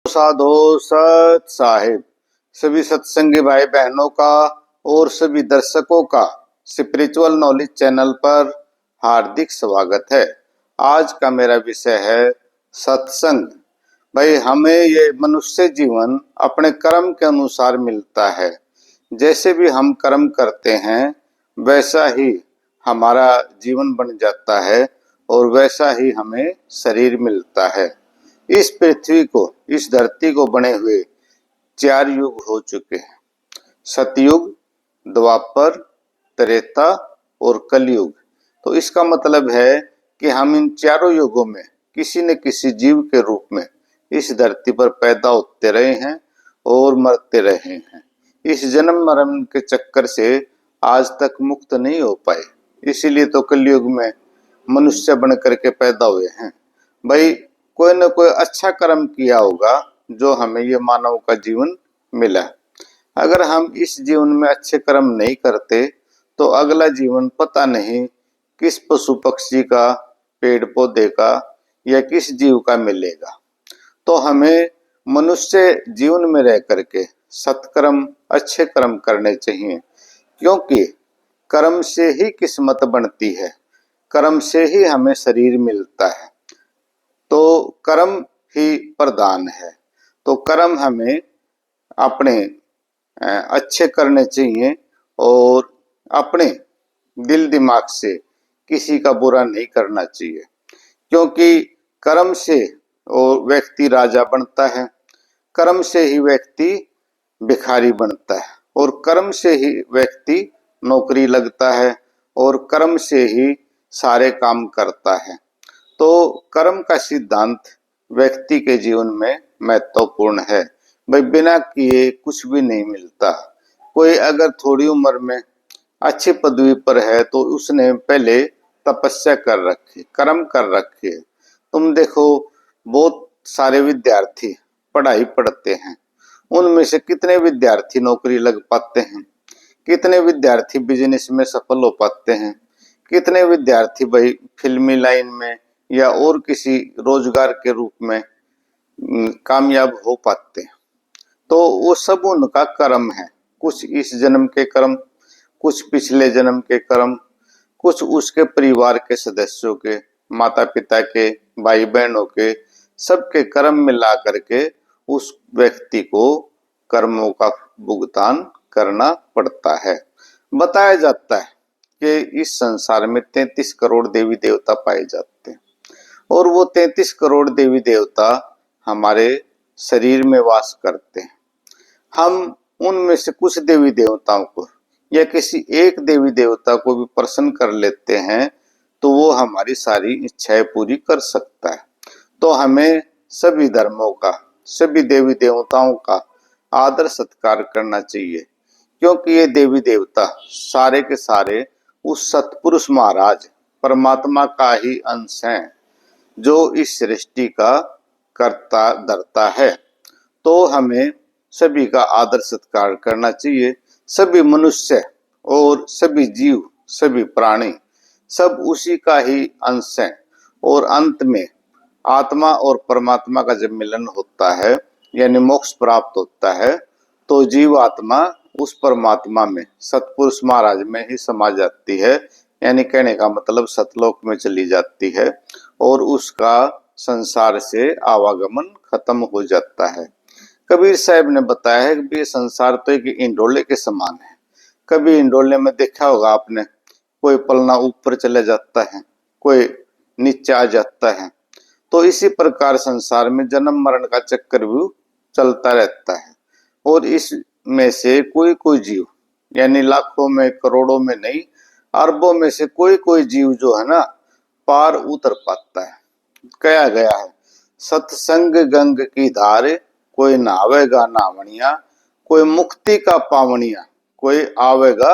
साधो सत साहिब, सभी सत्संगी भाई बहनों का और सभी दर्शकों का स्पिरिचुअल नॉलेज चैनल पर हार्दिक स्वागत है। आज का मेरा विषय है सत्संग। भाई, हमें ये मनुष्य जीवन अपने कर्म के अनुसार मिलता है। जैसे भी हम कर्म करते हैं वैसा ही हमारा जीवन बन जाता है और वैसा ही हमें शरीर मिलता है। इस पृथ्वी को, इस धरती को बने हुए 4 युग हो चुके हैं। सतयुग, द्वापर, त्रेता और कलयुग। तो इसका मतलब है कि हम इन चारों युगों में किसी न किसी जीव के रूप में इस धरती पर पैदा होते रहे हैं और मरते रहे हैं। इस जन्म मरण के चक्कर से आज तक मुक्त नहीं हो पाए। इसीलिए तो कलयुग में मनुष्य बन करके पैदा हुए हैं। भाई, कोई न कोई अच्छा कर्म किया होगा जो हमें ये मानव का जीवन मिला। अगर हम इस जीवन में अच्छे कर्म नहीं करते तो अगला जीवन पता नहीं किस पशु पक्षी का, पेड़ पौधे का या किस जीव का मिलेगा। तो हमें मनुष्य जीवन में रह करके सत्कर्म, अच्छे कर्म करने चाहिए, क्योंकि कर्म से ही किस्मत बनती है, कर्म से ही हमें शरीर मिलता है। तो कर्म ही प्रधान है। तो कर्म हमें अपने अच्छे करने चाहिए और अपने दिल दिमाग से किसी का बुरा नहीं करना चाहिए, क्योंकि कर्म से वो व्यक्ति राजा बनता है, कर्म से ही व्यक्ति भिखारी बनता है और कर्म से ही व्यक्ति नौकरी लगता है और कर्म से ही सारे काम करता है। तो कर्म का सिद्धांत व्यक्ति के जीवन में महत्वपूर्ण है। भाई, बिना किए कुछ भी नहीं मिलता। कोई अगर थोड़ी उम्र में अच्छी पदवी पर है तो उसने पहले तपस्या कर रखी, कर्म कर रखे। तुम देखो, बहुत सारे विद्यार्थी पढ़ाई पढ़ते हैं, उनमें से कितने विद्यार्थी नौकरी लग पाते हैं, कितने विद्यार्थी बिजनेस में सफल हो पाते हैं, कितने विद्यार्थी भाई फिल्मी लाइन में या और किसी रोजगार के रूप में कामयाब हो पाते हैं। तो वो सब उनका कर्म है। कुछ इस जन्म के कर्म, कुछ पिछले जन्म के कर्म, कुछ उसके परिवार के सदस्यों के, माता पिता के, भाई बहनों के, सबके कर्म मिला करके उस व्यक्ति को कर्मों का भुगतान करना पड़ता है। बताया जाता है कि इस संसार में 33 करोड़ देवी देवता पाए जाते हैं और वो 33 करोड़ देवी देवता हमारे शरीर में वास करते हैं। हम उनमें से कुछ देवी देवताओं को या किसी एक देवी देवता को भी प्रसन्न कर लेते हैं तो वो हमारी सारी इच्छाएं पूरी कर सकता है। तो हमें सभी धर्मों का, सभी देवी देवताओं का आदर सत्कार करना चाहिए, क्योंकि ये देवी देवता सारे के सारे उस सतपुरुष महाराज परमात्मा का ही अंश हैं जो इस सृष्टि का करता धरता है। तो हमें सभी का आदर सत्कार करना चाहिए। सभी मनुष्य और सभी जीव, सभी प्राणी सब उसी का ही अंश हैं और अंत में आत्मा और परमात्मा का जब मिलन होता है यानी मोक्ष प्राप्त होता है तो जीव आत्मा उस परमात्मा में, सतपुरुष महाराज में ही समा जाती है। यानी कहने का मतलब सतलोक में चली जाती है और उसका संसार से आवागमन खत्म हो जाता है। कबीर साहब ने बताया है कि ये संसार तो एक इंडोले के समान है। कभी इंडोले में देखा होगा आपने, कोई पलना ऊपर चले जाता है, कोई नीचे आ जाता है। तो इसी प्रकार संसार में जन्म मरण का चक्कर भी चलता रहता है और इसमें से कोई कोई जीव, यानी लाखों में, करोड़ों में नहीं, अरबों में से कोई कोई जीव जो है ना, पार उतर पाता है। कहा गया है, सत्संग गंग की धार, कोई नहावेगा नावणिया, कोई मुक्ति का पावनिया, कोई आवेगा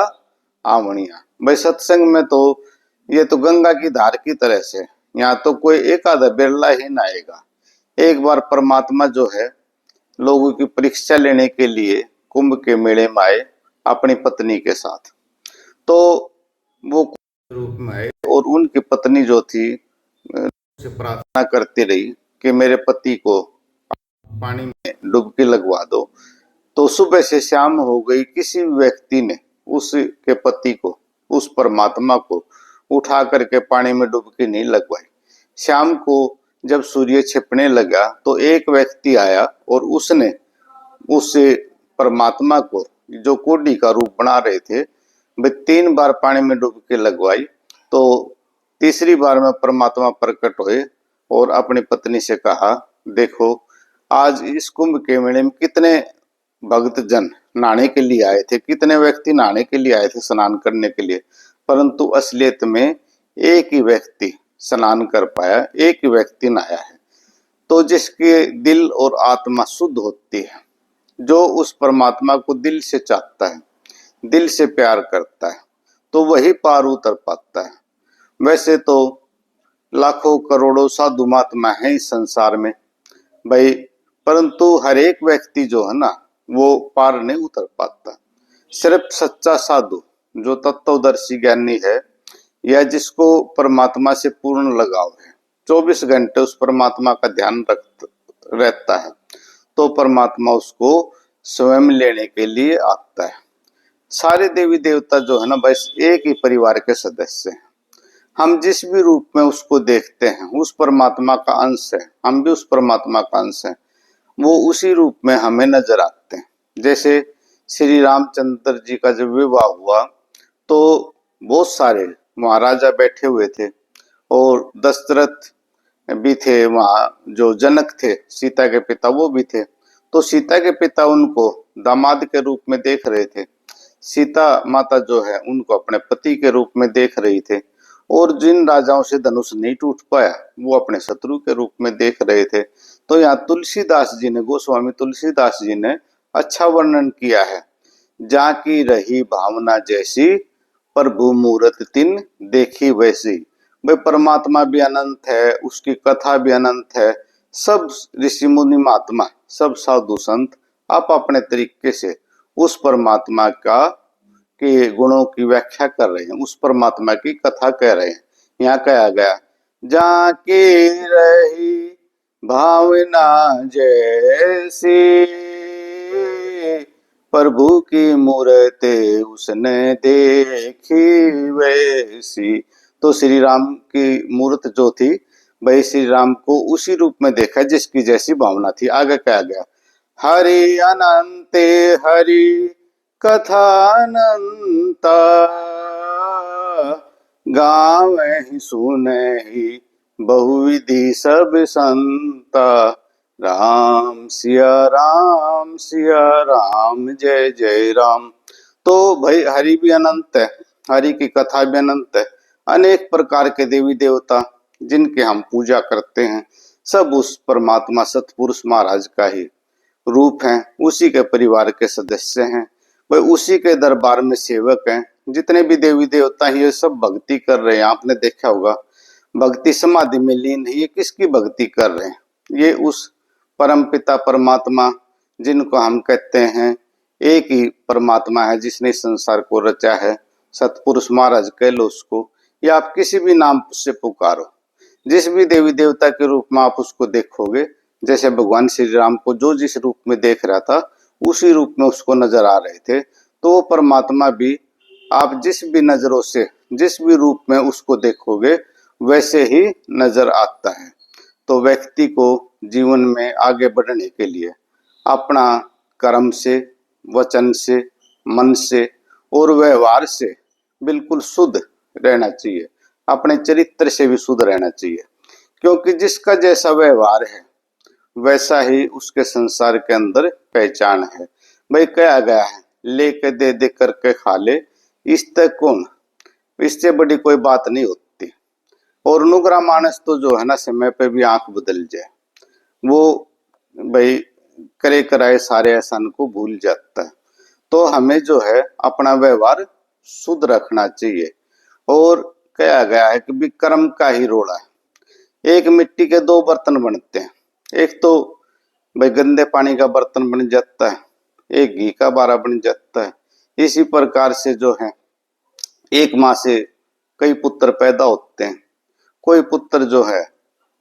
आवणिया। भाई, सत्संग में तो ये तो गंगा की धार की तरह से, यहाँ तो कोई एक आधा बिरला ही नहाएगा। एक बार परमात्मा जो है लोगों की परीक्षा लेने के लिए कुंभ के मेले में आए अपनी पत्नी के साथ। तो वो रूप में आए और उनकी पत्नी जो थी से प्रार्थना करती रही कि मेरे पति को पानी में डुबकी लगवा दो। तो सुबह से शाम हो गई, किसी व्यक्ति ने उसके पति को, उस परमात्मा को उठा करके पानी में डुबकी नहीं लगवाई। शाम को जब सूर्य छिपने लगा तो एक व्यक्ति आया और उसने उस परमात्मा को, जो कोडी का रूप बना रहे थे, वे 3 बार पानी में डुबकी लगवाई। तो तीसरी बार में परमात्मा प्रकट हुए और अपनी पत्नी से कहा, देखो आज इस कुंभ के मेले में कितने भक्त जन नहाने के लिए आए थे, कितने व्यक्ति नहाने के लिए आए थे, स्नान करने के लिए, परंतु असलियत में एक ही व्यक्ति स्नान कर पाया, एक ही व्यक्ति नहाया है। तो जिसके दिल और आत्मा शुद्ध होती है, जो उस परमात्मा को दिल से चाहता है, दिल से प्यार करता है, तो वही पार उतर पाता है। वैसे तो लाखों करोड़ों साधु महात्मा है इस संसार में भाई, परंतु हर एक व्यक्ति जो है ना, वो पार नहीं उतर पाता। सिर्फ सच्चा साधु, जो तत्वदर्शी ज्ञानी है, या जिसको परमात्मा से पूर्ण लगाव है, 24 घंटे उस परमात्मा का ध्यान रहता है, तो परमात्मा उसको स्वयं लेने के लिए आता है। सारे देवी देवता जो है ना, बस एक ही परिवार के सदस्य हैं। हम जिस भी रूप में उसको देखते हैं, उस परमात्मा का अंश है, हम भी उस परमात्मा का अंश हैं। वो उसी रूप में हमें नजर आते हैं। जैसे श्री रामचंद्र जी का जब विवाह हुआ तो बहुत सारे महाराजा बैठे हुए थे और दशरथ भी थे, वहां जो जनक थे सीता के पिता वो भी थे। तो सीता के पिता उनको दामाद के रूप में देख रहे थे, सीता माता जो है उनको अपने पति के रूप में देख रही थे, और जिन राजाओं से धनुष नहीं टूट पाया वो अपने शत्रु के रूप में देख रहे थे। तो यहाँ तुलसीदास जी ने, गोस्वामी तुलसीदास जी ने अच्छा वर्णन किया है, जाकी रही भावना जैसी, प्रभु मूरत तिन देखी वैसी। भाई परमात्मा भी अनंत है, उसकी कथा भी अनंत है। सब ऋषि मुनि महात्मा, सब साधु संत आप अपने तरीके से उस परमात्मा का के गुणों की व्याख्या कर रहे हैं, उस परमात्मा की कथा कह रहे हैं। यहाँ कहा गया, जाके रही भावना जैसी, प्रभु की मूर्ति उसने देखी वैसी। तो श्री राम की मूर्त जो थी, भाई श्री राम को उसी रूप में देखा जिसकी जैसी भावना थी। आगे कहा गया, हरि अनंते हरि कथानंता, गावहि सुनहि बहुविधि सब संता, राम सिया राम जय जय राम। तो भाई हरि भी अनंत है, हरि की कथा भी अनंत है। अनेक प्रकार के देवी देवता जिनके हम पूजा करते हैं, सब उस परमात्मा सतपुरुष महाराज का ही रूप हैं, उसी के परिवार के सदस्य हैं, वह उसी के दरबार में सेवक हैं। जितने भी देवी देवता हैं ये सब भक्ति कर रहे हैं। आपने देखा होगा भक्ति समाधि में लीन है, ये किसकी भक्ति कर रहे हैं? ये उस परम पिता परमात्मा जिनको हम कहते हैं एक ही परमात्मा है, जिसने संसार को रचा है, सतपुरुष महाराज कह लो उसको, या आप किसी भी नाम से पुकारो, जिस भी देवी देवता के रूप में आप उसको देखोगे, जैसे भगवान श्री राम को जो जिस रूप में देख रहा था उसी रूप में उसको नजर आ रहे थे, तो वो परमात्मा भी आप जिस भी नजरों से, जिस भी रूप में उसको देखोगे वैसे ही नजर आता है। तो व्यक्ति को जीवन में आगे बढ़ने के लिए अपना कर्म से, वचन से, मन से और व्यवहार से बिल्कुल शुद्ध रहना चाहिए, अपने चरित्र से भी शुद्ध रहना चाहिए, क्योंकि जिसका जैसा व्यवहार है वैसा ही उसके संसार के अंदर पहचान है। भाई कहा गया है, लेके दे दे करके खा ले, इस तक कौन, इससे बड़ी कोई बात नहीं होती। और नुगरा मानस तो जो है ना, समय पे भी आंख बदल जाए, वो भाई करे कराए सारे एहसान को भूल जाता है। तो हमें जो है अपना व्यवहार शुद्ध रखना चाहिए। और कहा गया है कि भी कर्म का ही रोड़ा है। एक मिट्टी के 2 बर्तन बनते हैं, एक तो भाई गंदे पानी का बर्तन बन जाता है, एक घी का बारा बन जाता है। इसी प्रकार से जो है एक माँ से कई पुत्र पैदा होते हैं। कोई पुत्र जो है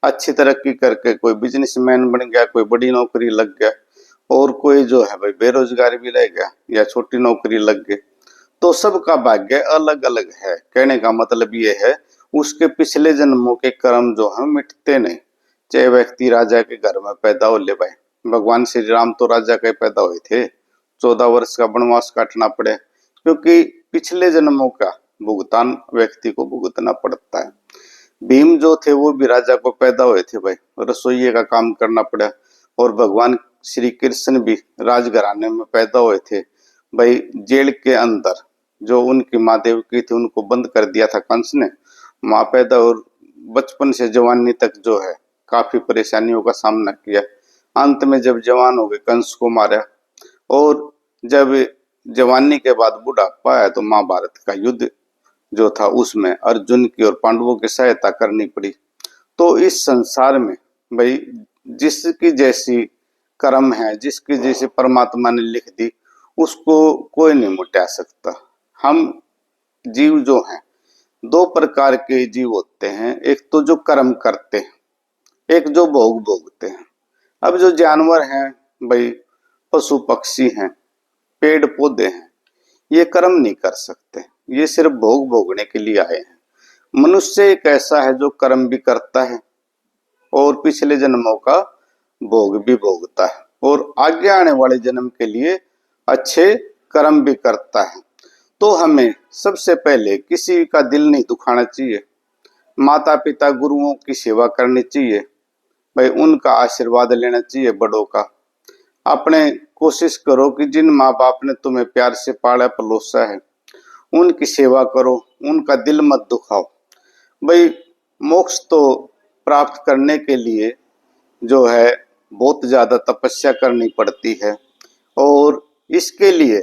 अच्छी तरक्की करके कोई बिजनेसमैन बन गया, कोई बड़ी नौकरी लग गया, और कोई जो है भाई बेरोजगार भी रह गया या छोटी नौकरी लग गई। तो सबका भाग्य अलग अलग है। कहने का मतलब ये है उसके पिछले जन्मों के कर्म जो है मिटते नहीं। चाहे व्यक्ति राजा के घर में पैदा हो ले भाई, भगवान श्री राम तो राजा के पैदा हुए थे, 14 वर्ष का वनवास काटना पड़े, क्योंकि पिछले जन्मों का भुगतान व्यक्ति को भुगतना पड़ता है। भीम जो थे वो भी राजा को पैदा हुए थे भाई, रसोइये का काम करना पड़ा। और भगवान श्री कृष्ण भी राजघराने में पैदा हुए थे भाई। जेल के अंदर जो उनकी माँ देवकी थी उनको बंद कर दिया था कंस ने, माँ पैदा, और बचपन से जवानी तक जो है काफी परेशानियों का सामना किया। अंत में जब जवान हो गए कंस को मारा, और जब जवानी के बाद बुढ़ापा आया तो महाभारत का युद्ध जो था उसमें अर्जुन की और पांडवों की सहायता करनी पड़ी। तो इस संसार में भाई जिसकी जैसी कर्म है, जिसकी जैसी परमात्मा ने लिख दी, उसको कोई नहीं मिटा सकता। हम जीव जो हैं, दो प्रकार के जीव होते हैं, एक तो जो कर्म करते हैं, एक जो भोग भोगते हैं। अब जो जानवर हैं भाई, पशु पक्षी हैं, पेड़ पौधे हैं, ये कर्म नहीं कर सकते, ये सिर्फ भोग भोगने के लिए आए हैं। मनुष्य एक ऐसा है जो कर्म भी करता है और पिछले जन्मों का भोग भी भोगता है, और आगे आने वाले जन्म के लिए अच्छे कर्म भी करता है। तो हमें सबसे पहले किसी का दिल नहीं दुखाना चाहिए, माता पिता गुरुओं की सेवा करनी चाहिए भाई, उनका आशीर्वाद लेना चाहिए बड़ों का। अपने कोशिश करो कि जिन माँ बाप ने तुम्हें प्यार से पाला पलोसा है उनकी सेवा करो, उनका दिल मत दुखाओ भाई। मोक्ष तो प्राप्त करने के लिए जो है बहुत ज्यादा तपस्या करनी पड़ती है, और इसके लिए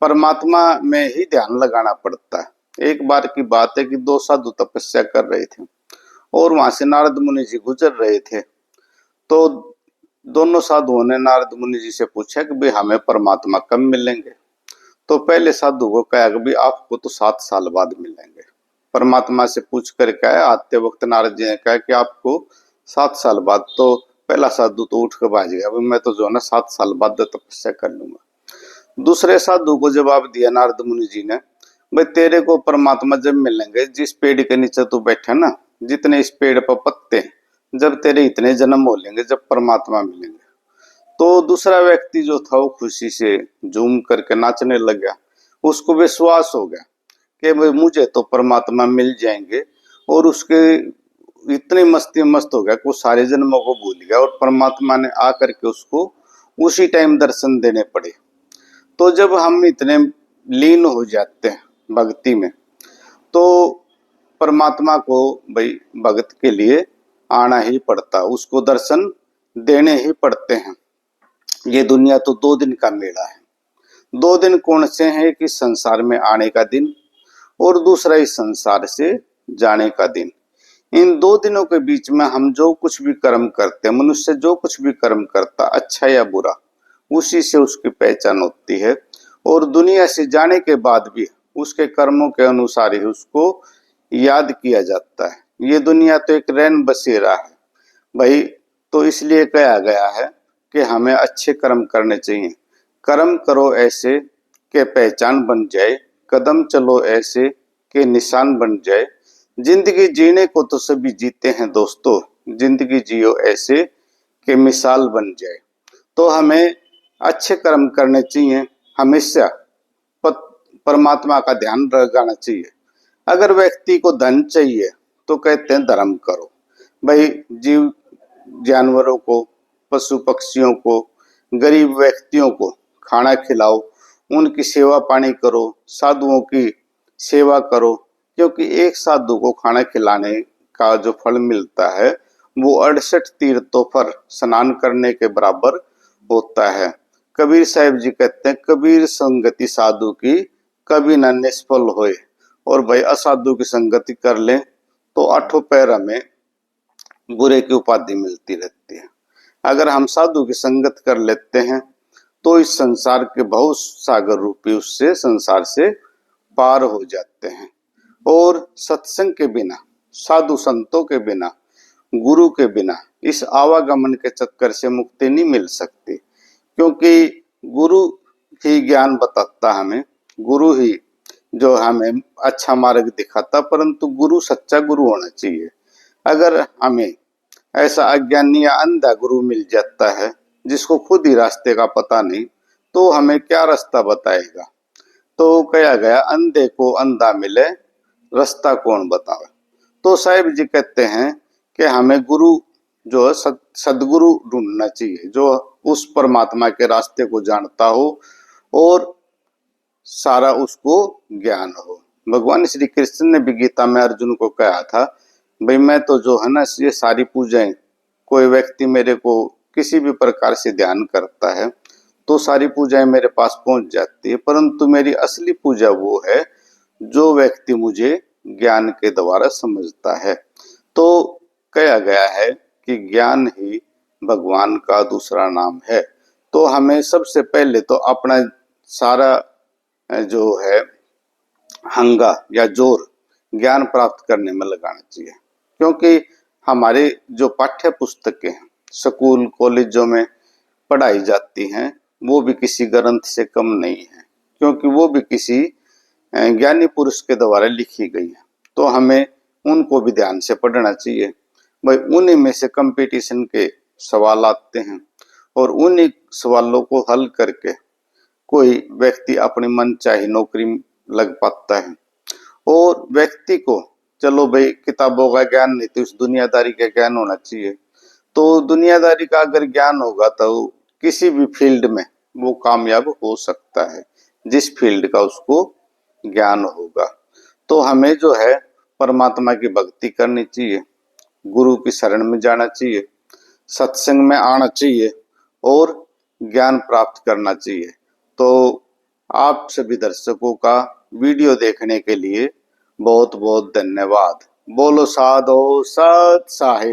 परमात्मा में ही ध्यान लगाना पड़ता है। एक बार की बात है कि दो साधु तपस्या कर रहे थे और वहां से नारद मुनि जी गुजर रहे थे। तो दोनों साधुओं ने नारद मुनि जी से पूछा कि भाई हमें परमात्मा कब मिलेंगे। तो पहले साधु को कहा कि भाई आपको तो 7 साल बाद मिलेंगे। परमात्मा से पूछ कर कहा, आते वक्त नारद जी ने कहा कि आपको 7 साल बाद। तो पहला साधु तो उठ कर भाग गया, मैं तो जो है ना 7 साल बाद तपस्या कर लूंगा। दूसरे साधु को जवाब दिया नारद मुनि जी ने, भाई तेरे को परमात्मा जब मिलेंगे जिस पेड़ के नीचे तू बैठा ना, जितने इस पेड़ पर पत्ते, जब तेरे इतने जन्म हो लेंगे जब परमात्मा मिलेंगे। तो दूसरा व्यक्ति जो था वो खुशी से झूम करके नाचने लग गया। उसको विश्वास हो गया कि भाई मुझे तो परमात्मा मिल जाएंगे, और उसके इतनी मस्ती मस्त हो गया कि वो सारे जन्मों को भूल गया, और परमात्मा ने आकर के उसको उसी टाइम दर्शन देने पड़े। तो जब हम इतने लीन हो जाते हैं भक्ति में, तो परमात्मा को भाई भगत के लिए आना ही पड़ता, उसको दर्शन देने ही पड़ते हैं। ये दुनिया तो 2 दिन का मेला है। 2 दिन कौन से हैं कि संसार में आने का दिन, और दूसरा इस संसार से जाने का दिन। इन 2 दिनों के बीच में हम जो कुछ भी कर्म करते हैं, मनुष्य जो कुछ भी कर्म करता, अच्छा या बुरा, उसी से उसकी पहचान होती है। और दुनिया से जाने के बाद भी उसके कर्मों के अनुसार ही उसको याद किया जाता है। ये दुनिया तो एक रैन बसेरा है भाई। तो इसलिए कहा गया है कि हमें अच्छे कर्म करने चाहिए। कर्म करो ऐसे कि पहचान बन जाए, कदम चलो ऐसे कि निशान बन जाए। जिंदगी जीने को तो सभी जीते हैं दोस्तों, जिंदगी जियो ऐसे कि मिसाल बन जाए। तो हमें अच्छे कर्म करने चाहिए, हमेशा परमात्मा का ध्यान रखना चाहिए। अगर व्यक्ति को धन चाहिए तो कहते हैं धर्म करो भाई, जीव जानवरों को, पशु पक्षियों को, गरीब व्यक्तियों को खाना खिलाओ, उनकी सेवा पानी करो, साधुओं की सेवा करो, क्योंकि एक साधु को खाना खिलाने का जो फल मिलता है वो 68 तीर्थों पर स्नान करने के बराबर होता है। कबीर साहिब जी कहते हैं, कबीर संगति साधु की कभी न निष्फल होए। और भाई असाधु की संगति कर ले तो 8 पैर हमें बुरे की उपाधि मिलती रहती है। अगर हम साधु की संगत कर लेते हैं तो इस संसार के बहुत सागर रूपी उससे संसार से पार हो जाते हैं। और सत्संग के बिना, साधु संतों के बिना गुरु के बिना इस आवागमन के चक्कर से मुक्ति नहीं मिल सकती, क्योंकि गुरु ही ज्ञान बताता हमें, गुरु ही जो हमें अच्छा मार्ग दिखाता, परंतु गुरु सच्चा गुरु होना चाहिए। अगर हमें ऐसा अज्ञानी या अंधा गुरु मिल जाता है जिसको खुद ही रास्ते का पता नहीं, तो हमें क्या रास्ता बताएगा। तो कहा गया, अंधे को अंधा मिले रास्ता कौन बतावे। तो साहिब जी कहते हैं कि हमें गुरु जो है सदगुरु ढूंढना चाहिए, जो उस परमात्मा के रास्ते को जानता हो और सारा उसको ज्ञान हो। भगवान श्री कृष्ण ने भी गीता में अर्जुन को कहा था, भाई मैं तो जो है ना ये सारी पूजाएं, कोई व्यक्ति मेरे को किसी भी प्रकार से ध्यान करता है तो सारी पूजाएं मेरे पास पहुंच जाती है, परंतु मेरी असली पूजा वो है जो व्यक्ति मुझे ज्ञान के द्वारा समझता है। तो कहा गया है कि ज्ञान ही भगवान का दूसरा नाम है। तो हमें सबसे पहले तो अपना सारा जो है हंगा या जोर ज्ञान प्राप्त करने में लगाना चाहिए, क्योंकि हमारे जो पाठ्य पुस्तकें स्कूल कॉलेजों में पढ़ाई जाती हैं वो भी किसी ग्रंथ से कम नहीं है, क्योंकि वो भी किसी ज्ञानी पुरुष के द्वारा लिखी गई है। तो हमें उनको भी ध्यान से पढ़ना चाहिए। भाई उन्हीं में से कंपटीशन के सवाल आते हैं और उन्हीं सवालों को हल करके कोई व्यक्ति अपनी मनचाही नौकरी लग पाता है। और व्यक्ति को चलो भाई किताबों का ज्ञान नहीं तो उस दुनियादारी का ज्ञान होना चाहिए। तो दुनियादारी का अगर ज्ञान होगा तो किसी भी फील्ड में वो कामयाब हो सकता है, जिस फील्ड का उसको ज्ञान होगा। तो हमें जो है परमात्मा की भक्ति करनी चाहिए, गुरु की शरण में जाना चाहिए, सत्संग में आना चाहिए और ज्ञान प्राप्त करना चाहिए। तो आप सभी दर्शकों का वीडियो देखने के लिए बहुत बहुत धन्यवाद। बोलो साधो सत साहिब।